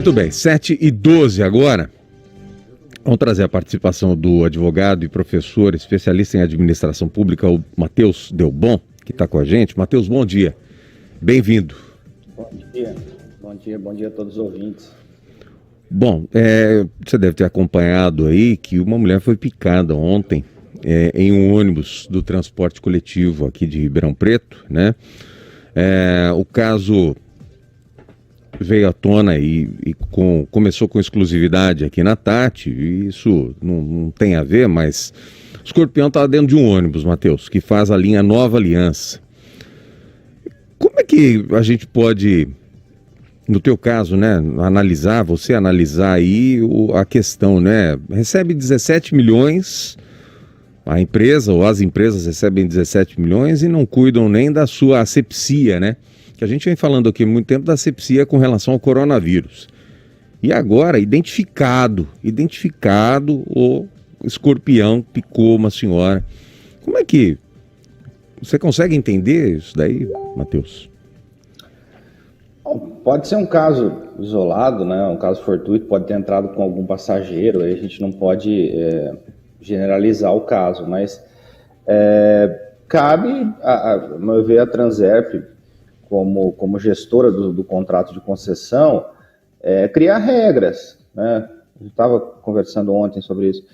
Muito bem, 7h12 agora. Vamos trazer a participação do advogado e professor especialista em administração pública, o Matheus Delbon, que está com a gente. Matheus, bom dia. Bem-vindo. Bom dia a todos os ouvintes. Bom, você deve ter acompanhado aí que uma mulher foi picada ontem em um ônibus do transporte coletivo aqui de Ribeirão Preto, né? O caso veio à tona começou com exclusividade aqui na Tati, e isso não tem a ver, mas o escorpião estava dentro de um ônibus, Matheus, que faz a linha Nova Aliança. Como é que a gente pode, no teu caso, né, você analisar aí a questão, né? Recebe 17 milhões, a empresa ou as empresas recebem 17 milhões e não cuidam nem da sua asepsia, né? Que a gente vem falando aqui há muito tempo da asepsia com relação ao coronavírus. E agora, identificado, o escorpião picou uma senhora. Como é que você consegue entender isso daí, Matheus? Pode ser um caso isolado, né? Um caso fortuito, pode ter entrado com algum passageiro, aí a gente não pode generalizar o caso, mas cabe, a meu ver, a Transerp, como gestora do contrato de concessão, criar regras, né? Eu estava conversando ontem sobre isso.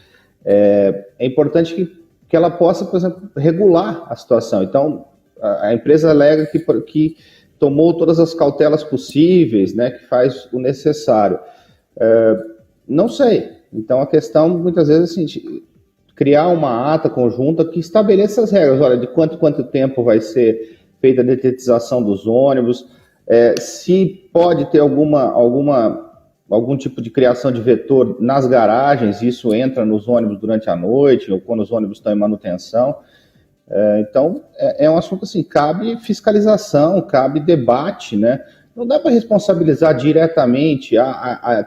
É importante que ela possa, por exemplo, regular a situação. Então, a empresa alega que tomou todas as cautelas possíveis, né, que faz o necessário. Não sei. Então, a questão, muitas vezes, é assim, criar uma ata conjunta que estabeleça as regras. Olha, de quanto tempo vai ser feita a detetização dos ônibus, se pode ter algum tipo de criação de vetor nas garagens, isso entra nos ônibus durante a noite, ou quando os ônibus estão em manutenção. Então, é um assunto assim, cabe fiscalização, cabe debate, né? Não dá para responsabilizar diretamente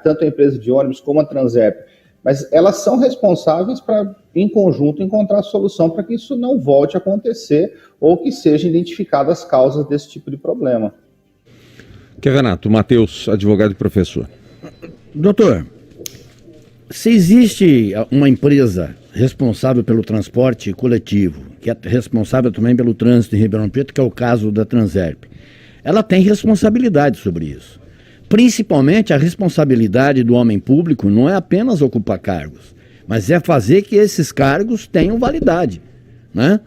tanto a empresa de ônibus como a Transerp, mas elas são responsáveis para, em conjunto, encontrar solução para que isso não volte a acontecer ou que sejam identificadas as causas desse tipo de problema. Renato, Matheus, advogado e professor. Doutor, se existe uma empresa responsável pelo transporte coletivo, que é responsável também pelo trânsito em Ribeirão Preto, que é o caso da Transerp, ela tem responsabilidade sobre isso. Principalmente a responsabilidade do homem público não é apenas ocupar cargos, mas é fazer que esses cargos tenham validade, né?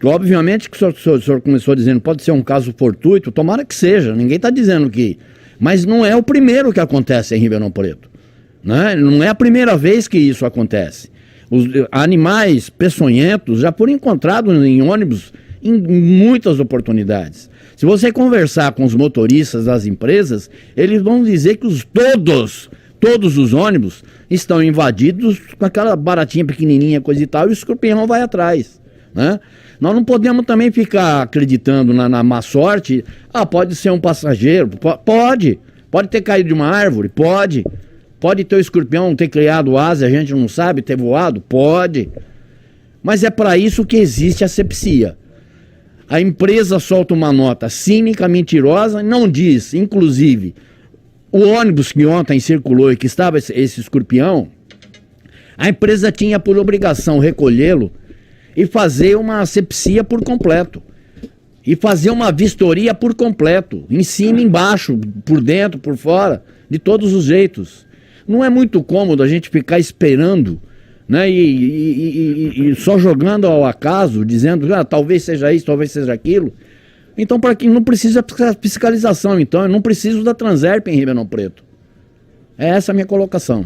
Obviamente que o senhor começou dizendo pode ser um caso fortuito, tomara que seja, ninguém está dizendo que... Mas não é o primeiro que acontece em Ribeirão Preto, né? Não é a primeira vez que isso acontece. Os animais peçonhentos já foram encontrados em ônibus em muitas oportunidades. Se você conversar com os motoristas das empresas, eles vão dizer que todos os ônibus estão invadidos com aquela baratinha pequenininha, coisa e tal, e o escorpião vai atrás, né? Nós não podemos também ficar acreditando na má sorte. Pode ser um passageiro, pode ter caído de uma árvore, pode ter o escorpião ter criado asa, a gente não sabe, ter voado, pode, mas é para isso que existe a asepsia. A empresa solta uma nota cínica, mentirosa, não diz, inclusive, o ônibus que ontem circulou e que estava esse escorpião, a empresa tinha por obrigação recolhê-lo e fazer uma asepsia por completo. E fazer uma vistoria por completo, em cima, embaixo, por dentro, por fora, de todos os jeitos. Não é muito cômodo a gente ficar esperando, né, e só jogando ao acaso, dizendo, talvez seja isso, talvez seja aquilo. Então, para quem não precisa fiscalização, então, eu não preciso da Transerp em Ribeirão Preto. É essa a minha colocação.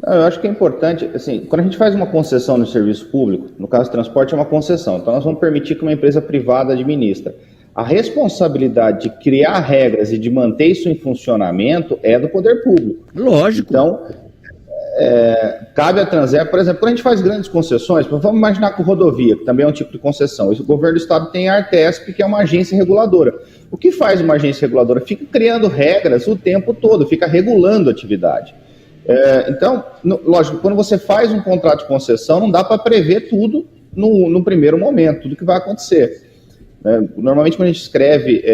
Eu acho que é importante, assim, quando a gente faz uma concessão no serviço público, no caso do transporte é uma concessão, então nós vamos permitir que uma empresa privada administre. A responsabilidade de criar regras e de manter isso em funcionamento é do poder público. Lógico. Então, cabe à Transerp, por exemplo, quando a gente faz grandes concessões, vamos imaginar com rodovia, que também é um tipo de concessão. O governo do estado tem a Artesp, que é uma agência reguladora. O que faz uma agência reguladora? Fica criando regras o tempo todo, fica regulando a atividade. Então, lógico, quando você faz um contrato de concessão, não dá para prever tudo no primeiro momento, tudo que vai acontecer. Normalmente, quando a gente escreve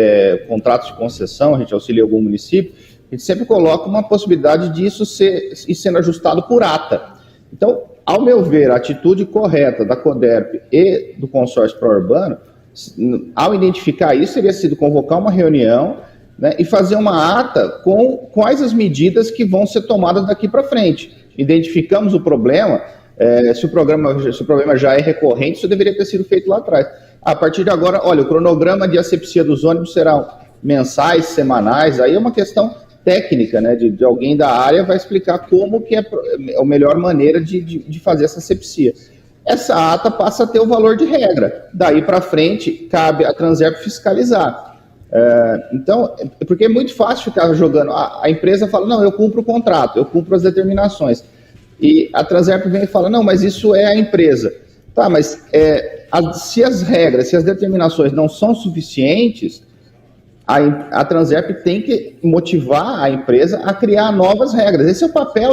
contratos de concessão, a gente auxilia algum município, a gente sempre coloca uma possibilidade disso ir sendo ajustado por ata. Então, ao meu ver, a atitude correta da Coderp e do consórcio pró-urbano, ao identificar isso, teria sido convocar uma reunião, né, e fazer uma ata com quais as medidas que vão ser tomadas daqui para frente. Identificamos o problema, se o problema já é recorrente, isso deveria ter sido feito lá atrás. A partir de agora, olha, o cronograma de asepsia dos ônibus será mensais, semanais, aí é uma questão técnica, né, de alguém da área vai explicar como que é a melhor maneira de fazer essa asepsia. Essa ata passa a ter o valor de regra. Daí para frente, cabe a Transerp fiscalizar. Então, porque é muito fácil ficar jogando. A empresa fala, não, eu cumpro o contrato, eu cumpro as determinações. E a Transerp vem e fala, não, mas isso é a empresa. Tá, mas se as regras, se as determinações não são suficientes, a Transerp tem que motivar a empresa a criar novas regras. Esse é o papel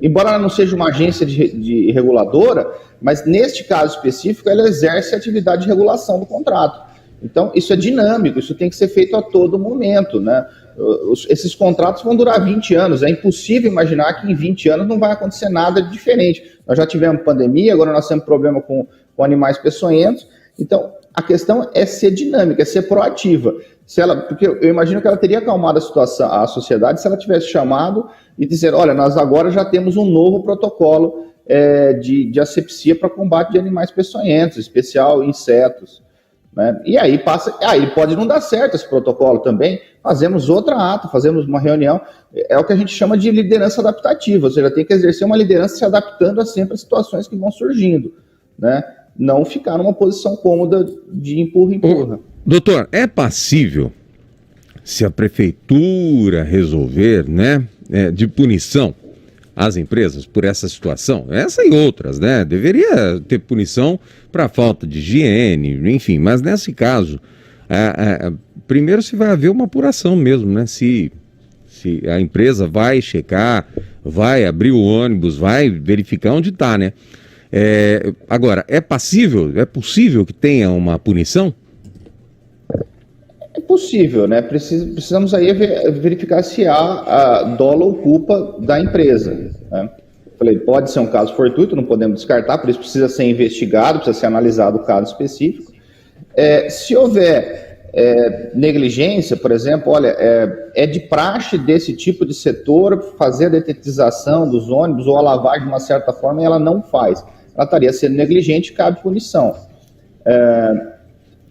embora ela não seja uma agência de reguladora, mas neste caso específico ela exerce a atividade de regulação do contrato. Então, isso é dinâmico, isso tem que ser feito a todo momento, né? Esses contratos vão durar 20 anos, é impossível imaginar que em 20 anos não vai acontecer nada de diferente. Nós já tivemos pandemia, agora nós temos problema com animais peçonhentos, então a questão é ser dinâmica, é ser proativa. Porque eu imagino que ela teria acalmado a situação, a sociedade, se ela tivesse chamado e dizer, olha, nós agora já temos um novo protocolo de asepsia para combate de animais peçonhentos, especial insetos. Né? E aí pode não dar certo esse protocolo também, fazemos outra ata, fazemos uma reunião, é o que a gente chama de liderança adaptativa, ou seja, tem que exercer uma liderança se adaptando sempre às situações que vão surgindo, né? Não ficar numa posição cômoda de empurra. Doutor, é passível, se a prefeitura resolver, né, de punição às empresas por essa situação, essa e outras, né? Deveria ter punição para falta de higiene, enfim, mas nesse caso, primeiro se vai haver uma apuração mesmo, né? Se a empresa vai checar, vai abrir o ônibus, vai verificar onde está, né? Agora, é possível que tenha uma punição? É possível, né? Precisamos aí verificar se há dolo ou culpa da empresa, né? Falei, pode ser um caso fortuito, não podemos descartar, por isso precisa ser investigado, precisa ser analisado o caso específico. Se houver negligência, por exemplo, olha, é de praxe desse tipo de setor fazer a detetização dos ônibus ou a lavagem de uma certa forma e ela não faz. Ela estaria sendo negligente, cabe punição.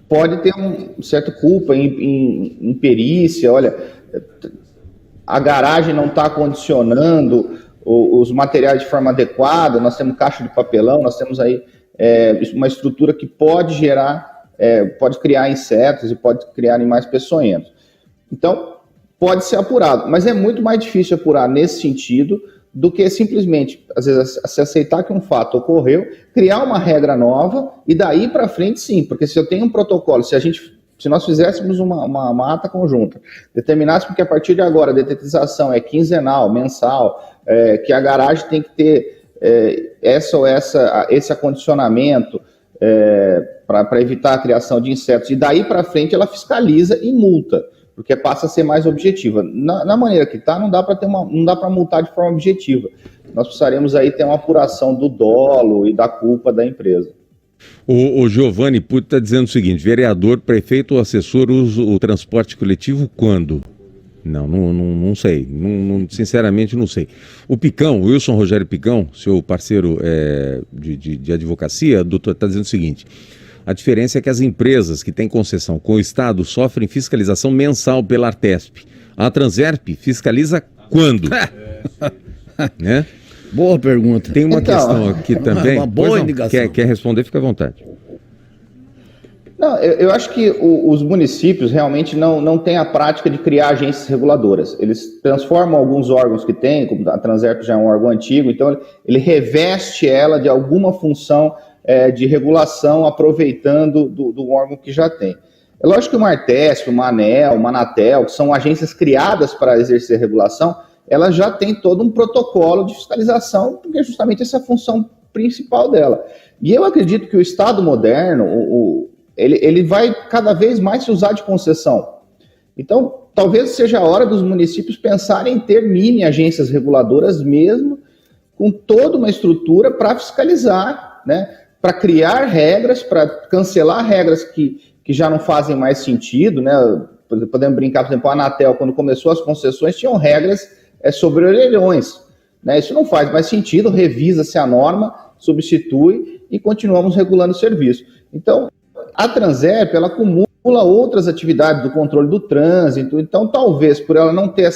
Pode ter uma certa culpa em perícia, olha, a garagem não está acondicionando os materiais de forma adequada, nós temos caixa de papelão, nós temos aí uma estrutura que pode pode criar insetos e pode criar animais peçonhentos. Então, pode ser apurado, mas é muito mais difícil apurar nesse sentido do que simplesmente, às vezes, se aceitar que um fato ocorreu, criar uma regra nova e daí para frente sim, porque se eu tenho um protocolo, se nós fizéssemos uma ata conjunta, determinássemos que a partir de agora a detetização é quinzenal, mensal, que a garagem tem que ter esse acondicionamento para evitar a criação de insetos, e daí para frente ela fiscaliza e multa, porque passa a ser mais objetiva. Na maneira que está, não dá para multar de forma objetiva. Nós precisaremos aí ter uma apuração do dolo e da culpa da empresa. O Giovanni Pucci está dizendo o seguinte: vereador, prefeito ou assessor usa o transporte coletivo quando? Não sei, sinceramente não sei. O Picão, o Wilson Rogério Picão, seu parceiro de advocacia, doutor, está dizendo o seguinte: a diferença é que as empresas que têm concessão com o Estado sofrem fiscalização mensal pela Artesp. A Transerp fiscaliza quando? Né? Boa pergunta. Tem uma questão aqui também. Uma boa indicação. Quer responder, fica à vontade. Não, eu acho que os municípios realmente não têm a prática de criar agências reguladoras. Eles transformam alguns órgãos que tem, como a Transerp já é um órgão antigo, então ele reveste ela de alguma função de regulação, aproveitando do órgão que já tem. É lógico que uma Artesp, uma ANEEL, uma Anatel, que são agências criadas para exercer regulação, ela já tem todo um protocolo de fiscalização, porque é justamente essa a função principal dela. E eu acredito que o Estado moderno, ele vai cada vez mais se usar de concessão. Então, talvez seja a hora dos municípios pensarem em ter mini agências reguladoras mesmo, com toda uma estrutura para fiscalizar, né? Para criar regras, para cancelar regras que já não fazem mais sentido, né? Podemos brincar, por exemplo, a Anatel, quando começou as concessões, tinham regras sobre orelhões, né? Isso não faz mais sentido, revisa-se a norma, substitui e continuamos regulando o serviço. Então, a Transerp, ela acumula outras atividades do controle do trânsito, então talvez por ela não ter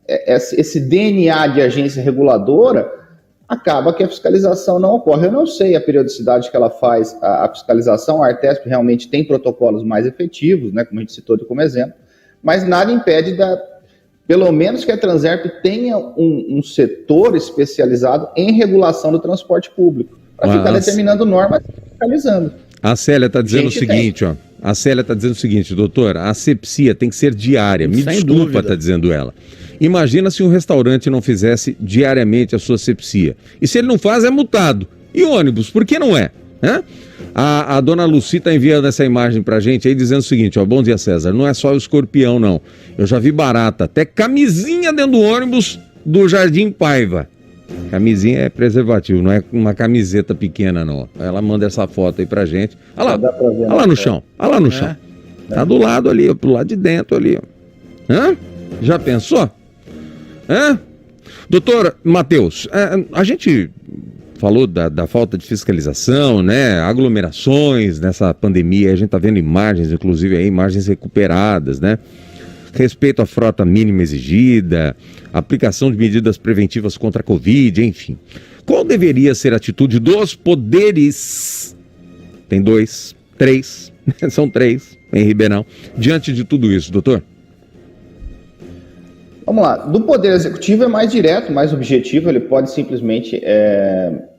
esse DNA de agência reguladora, acaba que a fiscalização não ocorre. Eu não sei a periodicidade que ela faz a fiscalização, a Artesp realmente tem protocolos mais efetivos, né, como a gente citou como exemplo, mas nada impede pelo menos que a Transerp tenha um setor especializado em regulação do transporte público, para ficar determinando normas e fiscalizando. A Célia está dizendo o seguinte, ó. A Célia está dizendo o seguinte, doutor, a asepsia tem que ser diária. Me desculpa, está dizendo ela. Imagina se um restaurante não fizesse diariamente a sua asepsia. E se ele não faz, é multado. E ônibus, por que não é? A dona Lucy está enviando essa imagem pra gente aí, dizendo o seguinte, ó, bom dia, César, não é só o escorpião, não. Eu já vi barata, até camisinha dentro do ônibus do Jardim Paiva. Camisinha é preservativo, não é uma camiseta pequena, não. Ela manda essa foto aí pra gente. Olha lá no chão, olha lá no chão. Tá do lado ali, ó, pro lado de dentro ali, ó. Já pensou? Doutor Matheus, a gente falou da falta de fiscalização, né? Aglomerações nessa pandemia, a gente tá vendo imagens, inclusive aí, imagens recuperadas, né? Respeito à frota mínima exigida, aplicação de medidas preventivas contra a Covid, enfim. Qual deveria ser a atitude dos poderes? Tem 2, 3, são 3 em Ribeirão, diante de tudo isso, doutor? Vamos lá, do Poder Executivo é mais direto, mais objetivo, ele pode simplesmente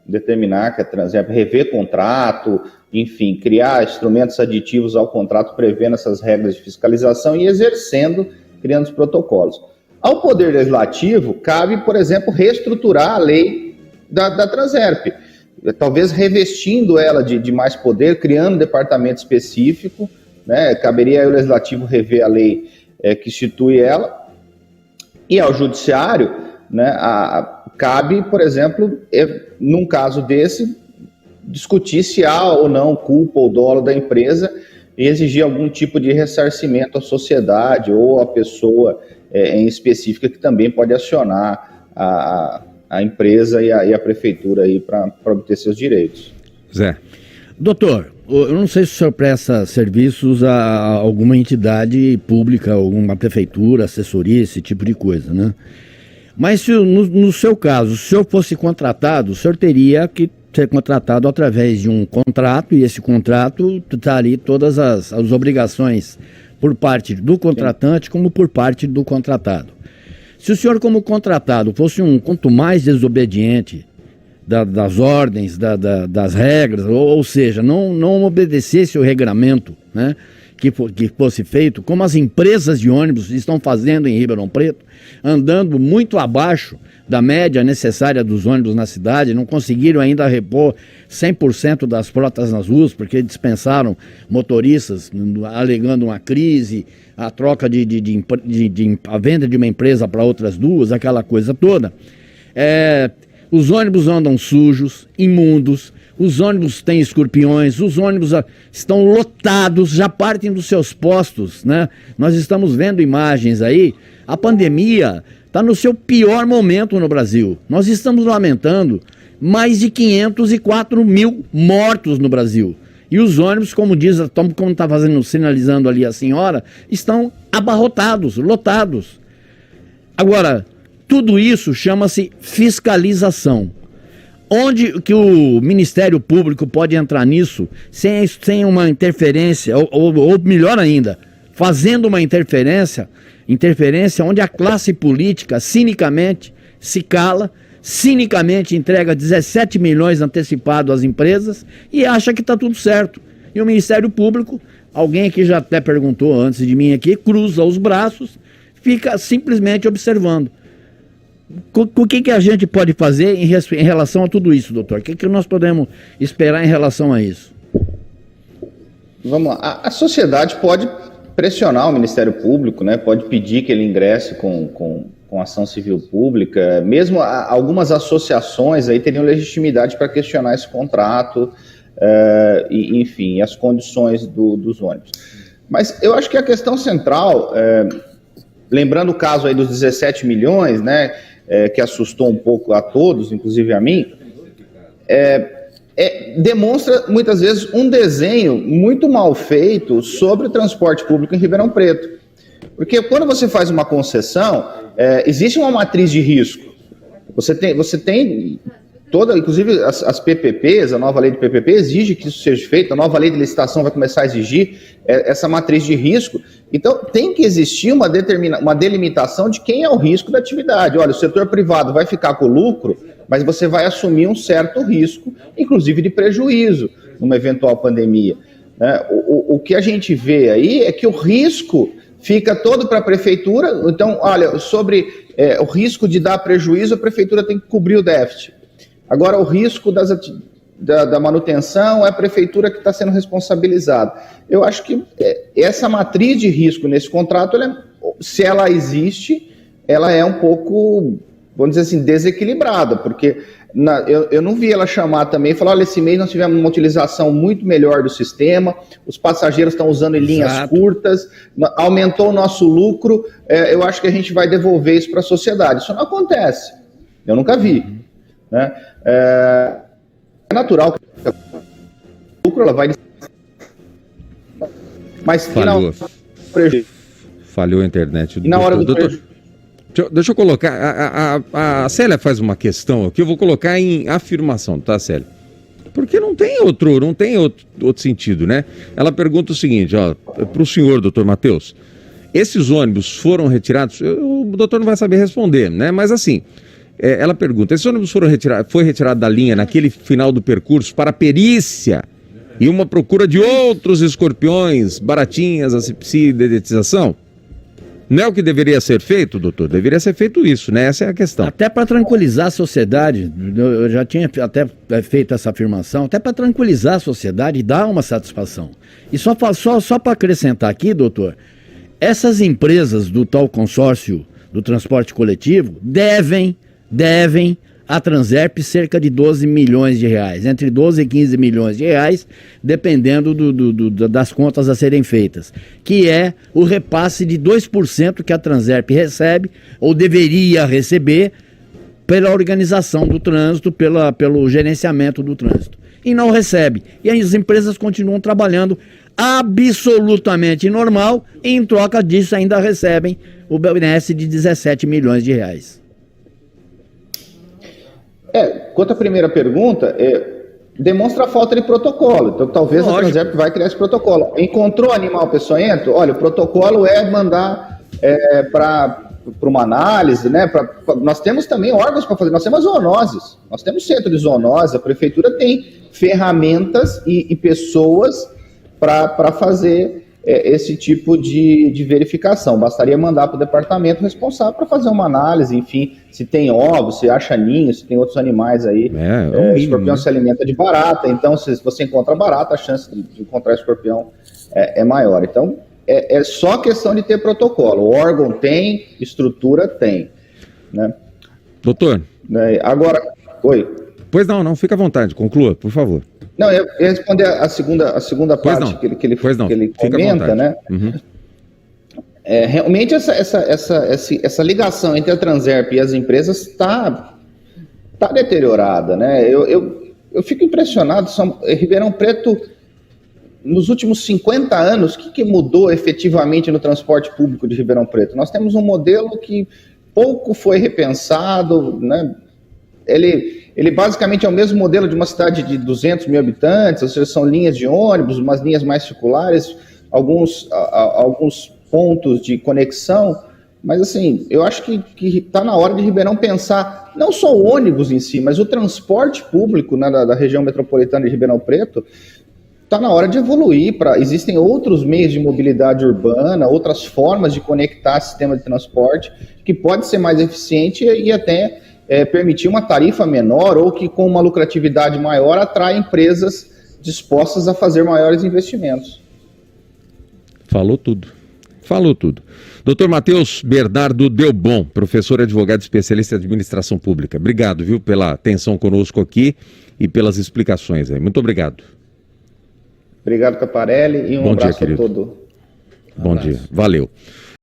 determinar que a Transerp rever contrato, enfim, criar instrumentos aditivos ao contrato prevendo essas regras de fiscalização e exercendo, criando os protocolos. Ao Poder Legislativo, cabe, por exemplo, reestruturar a lei da Transerp, talvez revestindo ela de mais poder, criando um departamento específico, né? Caberia ao Legislativo rever a lei que institui ela, e ao Judiciário, né, cabe, por exemplo, num caso desse, discutir se há ou não culpa ou dolo da empresa e exigir algum tipo de ressarcimento à sociedade ou à pessoa em específica que também pode acionar a empresa e a prefeitura aí para obter seus direitos. Zé. Doutor, eu não sei se o senhor presta serviços a alguma entidade pública, alguma prefeitura, assessoria, esse tipo de coisa, né? Mas se no seu caso, se o senhor fosse contratado, o senhor teria que ser contratado através de um contrato, e esse contrato estaria todas as obrigações por parte do contratante como por parte do contratado. Se o senhor, como contratado, fosse quanto mais desobediente das ordens, das regras, ou seja, não obedecesse o regramento, né, que fosse feito, como as empresas de ônibus estão fazendo em Ribeirão Preto, andando muito abaixo da média necessária dos ônibus na cidade, não conseguiram ainda repor 100% das frotas nas ruas, porque dispensaram motoristas, alegando uma crise, a troca a venda de uma empresa para outras duas, aquela coisa toda. Os ônibus andam sujos, imundos, os ônibus têm escorpiões, os ônibus estão lotados, já partem dos seus postos, né? Nós estamos vendo imagens aí, a pandemia está no seu pior momento no Brasil. Nós estamos lamentando mais de 504 mil mortos no Brasil. E os ônibus, como está sinalizando ali a senhora, estão abarrotados, lotados. Agora, tudo isso chama-se fiscalização. Onde que o Ministério Público pode entrar nisso sem uma interferência, ou melhor ainda, fazendo uma interferência onde a classe política cinicamente se cala, cinicamente entrega 17 milhões antecipado às empresas e acha que está tudo certo. E o Ministério Público, alguém que já até perguntou antes de mim aqui, cruza os braços, fica simplesmente observando. O que a gente pode fazer em relação a tudo isso, doutor? O que nós podemos esperar em relação a isso? Vamos lá. A sociedade pode pressionar o Ministério Público, né? Pode pedir que ele ingresse com ação civil pública. Mesmo algumas associações aí teriam legitimidade para questionar esse contrato, enfim, as condições dos ônibus. Mas eu acho que a questão central, lembrando o caso aí dos 17 milhões, né, que assustou um pouco a todos, inclusive a mim, demonstra muitas vezes um desenho muito mal feito sobre o transporte público em Ribeirão Preto. Porque quando você faz uma concessão, existe uma matriz de risco. Você tem toda, inclusive as PPPs, a nova lei de PPP exige que isso seja feito, a nova lei de licitação vai começar a exigir essa matriz de risco. Então, tem que existir uma delimitação de quem é o risco da atividade. Olha, o setor privado vai ficar com o lucro, mas você vai assumir um certo risco, inclusive de prejuízo, numa eventual pandemia. Né? O que a gente vê aí é que o risco fica todo para a prefeitura. Então, olha, sobre o risco de dar prejuízo, a prefeitura tem que cobrir o déficit. Agora, o risco da manutenção é a prefeitura que está sendo responsabilizada. Eu acho que essa matriz de risco nesse contrato, se ela existe, ela é um pouco, vamos dizer assim, desequilibrada, porque eu não vi ela chamar também e falar, olha, esse mês nós tivemos uma utilização muito melhor do sistema, os passageiros estão usando em linhas curtas, aumentou o nosso lucro, eu acho que a gente vai devolver isso para a sociedade. Isso não acontece, eu nunca vi. Né? É natural que o lucro ela vai... Mas falhou a internet. E na hora do Deixa eu colocar, a Célia faz uma questão aqui, eu vou colocar em afirmação, tá, Célia? Porque não tem outro sentido, né? Ela pergunta o seguinte, para o senhor, doutor Matheus, esses ônibus foram retirados, o doutor não vai saber responder, né? Mas assim, ela pergunta, esses ônibus foi retirado da linha naquele final do percurso para perícia e uma procura de outros escorpiões, baratinhas, asepsia e dedetização? Não é o que deveria ser feito, doutor? Deveria ser feito isso, né? Essa é a questão. Até para tranquilizar a sociedade, eu já tinha até feito essa afirmação, até para tranquilizar a sociedade e dar uma satisfação. E só para acrescentar aqui, doutor, essas empresas do tal consórcio do transporte coletivo devem à Transerp cerca de 12 milhões de reais, entre 12 e 15 milhões de reais, dependendo das contas a serem feitas, que é o repasse de 2% que a Transerp recebe, ou deveria receber, pela organização do trânsito, pelo gerenciamento do trânsito. E não recebe. E as empresas continuam trabalhando absolutamente normal, e em troca disso ainda recebem o benesse de 17 milhões de reais. Quanto à primeira pergunta, demonstra a falta de protocolo. Então, talvez a Transerp vai criar esse protocolo. Encontrou animal peçonhento? Olha, o protocolo é mandar para uma análise, né? Nós temos também órgãos para fazer. Nós temos zoonoses, nós temos centro de zoonose, a prefeitura tem ferramentas e pessoas para fazer esse tipo de verificação. Bastaria mandar para o departamento responsável para fazer uma análise, enfim, se tem ovos, se acha ninho, se tem outros animais aí. O escorpião se alimenta de barata, então se você encontra barata, a chance de encontrar escorpião é maior. Então, é só questão de ter protocolo. O órgão tem, estrutura tem. Né? Doutor. Agora, oi. Pois não, fica à vontade, conclua, por favor. Não, eu ia responder a segunda parte que ele comenta, né? Uhum. Realmente essa ligação entre a Transerp e as empresas está deteriorada, né? Eu fico impressionado, Ribeirão Preto, nos últimos 50 anos, o que mudou efetivamente no transporte público de Ribeirão Preto? Nós temos um modelo que pouco foi repensado, né? Ele basicamente é o mesmo modelo de uma cidade de 200 mil habitantes, ou seja, são linhas de ônibus, umas linhas mais circulares, alguns pontos de conexão, mas assim, eu acho que está na hora de Ribeirão pensar não só o ônibus em si, mas o transporte público, né, da região metropolitana de Ribeirão Preto. Está na hora de evoluir. Existem outros meios de mobilidade urbana, outras formas de conectar sistema de transporte, que pode ser mais eficiente e até permitir uma tarifa menor ou que com uma lucratividade maior atrai empresas dispostas a fazer maiores investimentos. Falou tudo. Falou tudo. Dr. Matheus Bernardo Delbon, professor, advogado especialista em administração pública. Obrigado, viu, pela atenção conosco aqui e pelas explicações aí. Muito obrigado. Obrigado, Caparelli, e um Bom abraço dia, a todo. Bom dia. Valeu.